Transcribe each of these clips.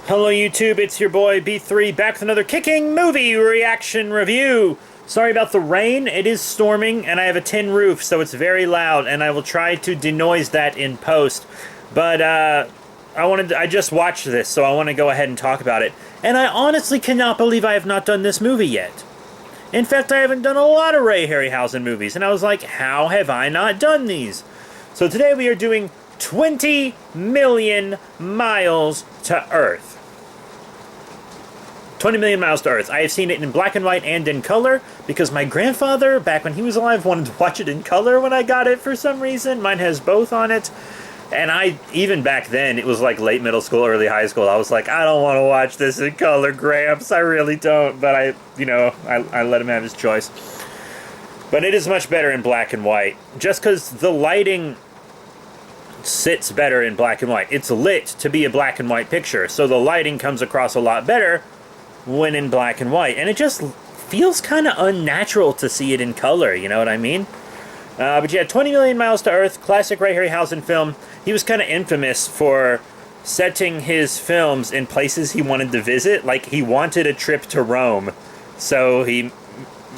Hello YouTube, it's your boy B3 back with another kicking movie reaction review. Sorry about the rain, it is storming and I have a tin roof so it's very loud and I will try to denoise that in post. But I just watched this so I want to go ahead and talk about it. And I honestly cannot believe I have not done this movie yet. In fact, I haven't done a lot of Ray Harryhausen movies and I was like, how have I not done these? So today we are doing 20 Million Miles to Earth. 20 Million Miles to Earth. I have seen it in black and white and in color because my grandfather, back when he was alive, wanted to watch it in color when I got it for some reason. Mine has both on it. And even back then, it was like late middle school, early high school. I was like, I don't want to watch this in color, Gramps. I really don't. But I let him have his choice. But it is much better in black and white. Just because the lighting sits better in black and white. It's lit to be a black and white picture. So the lighting comes across a lot better when in black and white, and it just feels kind of unnatural to see it in color, you know what I mean? But yeah, 20 Million Miles to Earth, classic Ray Harryhausen film. He was kind of infamous for setting his films in places he wanted to visit, like he wanted a trip to Rome, so he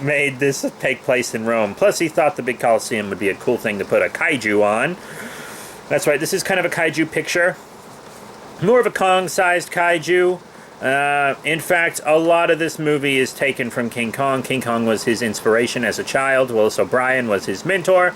made this take place in Rome. Plus he thought the big Colosseum would be a cool thing to put a kaiju on. That's right, this is kind of a kaiju picture. More of a Kong-sized kaiju. In fact, a lot of this movie is taken from King Kong. King Kong was his inspiration as a child. Willis O'Brien was his mentor.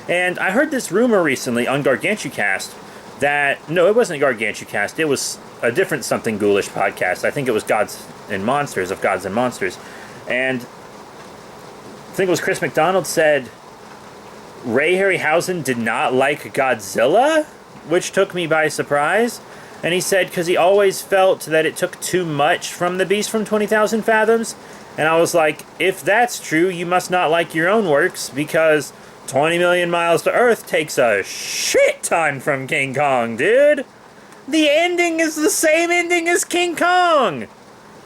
And I heard this rumor recently on GargantuCast that... No, it wasn't GargantuCast. It was a different Something Ghoulish podcast. I think it was Gods and Monsters of Gods and Monsters. And I think it was Chris McDonald said Ray Harryhausen did not like Godzilla, which took me by surprise. And he said, because he always felt that it took too much from the Beast from 20,000 Fathoms. And I was like, if that's true, you must not like your own works, because 20 Million Miles to Earth takes a shit ton from King Kong, dude. The ending is the same ending as King Kong.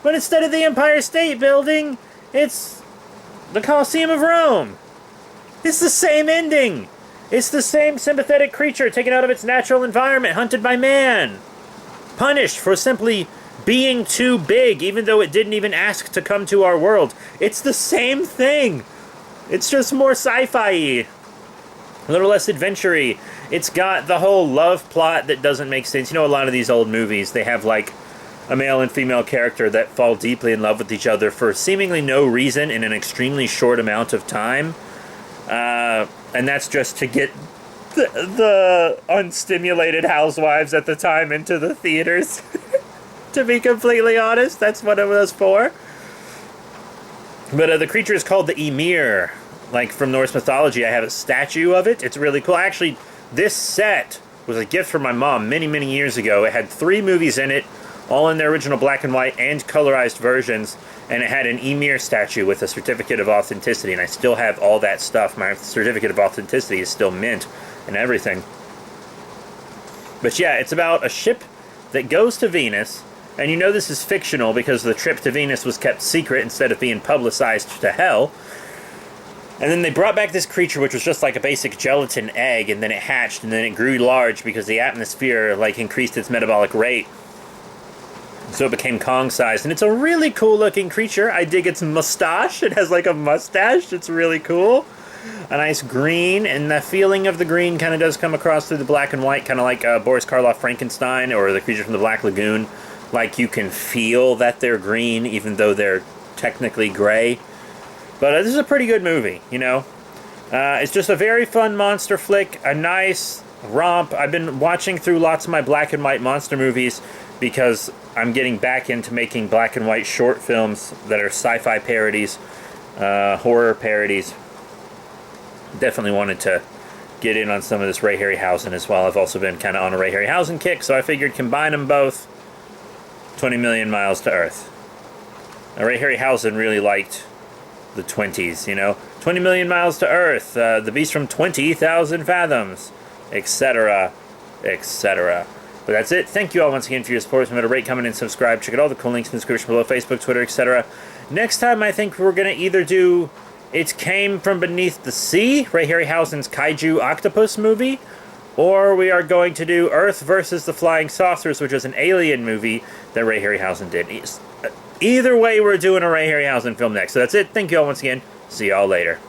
But instead of the Empire State Building, it's the Colosseum of Rome. It's the same ending. It's the same sympathetic creature taken out of its natural environment, hunted by man. Punished for simply being too big, even though it didn't even ask to come to our world. It's the same thing. It's just more sci-fi-y. A little less adventure-y. It's got the whole love plot that doesn't make sense. You know, a lot of these old movies, they have like a male and female character that fall deeply in love with each other for seemingly no reason in an extremely short amount of time. And that's just to get the unstimulated housewives at the time into the theaters. To be completely honest, that's what it was for. But the creature is called the Ymir. Like from Norse mythology, I have a statue of it. It's really cool. Actually, this set was a gift from my mom many, many years ago. It had 3 movies in it, all in their original black and white and colorized versions. And it had an Ymir statue with a certificate of authenticity. And I still have all that stuff. My certificate of authenticity is still mint and everything. But yeah, it's about a ship that goes to Venus. And you know this is fictional because the trip to Venus was kept secret instead of being publicized to hell. And then they brought back this creature which was just like a basic gelatin egg, and then it hatched and then it grew large because the atmosphere like increased its metabolic rate. So it became Kong-sized, and it's a really cool-looking creature. I dig its mustache. It has like a mustache. It's really cool. A nice green, and the feeling of the green kind of does come across through the black and white, kind of like Boris Karloff Frankenstein or the creature from the Black Lagoon. Like you can feel that they're green, even though they're technically gray. But this is a pretty good movie, you know. It's just a very fun monster flick, a nice romp. I've been watching through lots of my black and white monster movies because I'm getting back into making black and white short films that are sci-fi parodies, horror parodies. Definitely wanted to get in on some of this Ray Harryhausen as well. I've also been kind of on a Ray Harryhausen kick, so I figured combine them both. 20 Million Miles to Earth. Now, Ray Harryhausen really liked the 20s, you know. 20 Million Miles to Earth, the Beast from 20,000 Fathoms, etc., etc. But that's it. Thank you all once again for your support. Remember to rate, comment, and subscribe. Check out all the cool links in the description below. Facebook, Twitter, etc. Next time, I think we're going to either do It Came From Beneath the Sea, Ray Harryhausen's Kaiju Octopus movie, or we are going to do Earth versus the Flying Saucers, which is an alien movie that Ray Harryhausen did. Either way, we're doing a Ray Harryhausen film next. So that's it. Thank you all once again. See y'all later.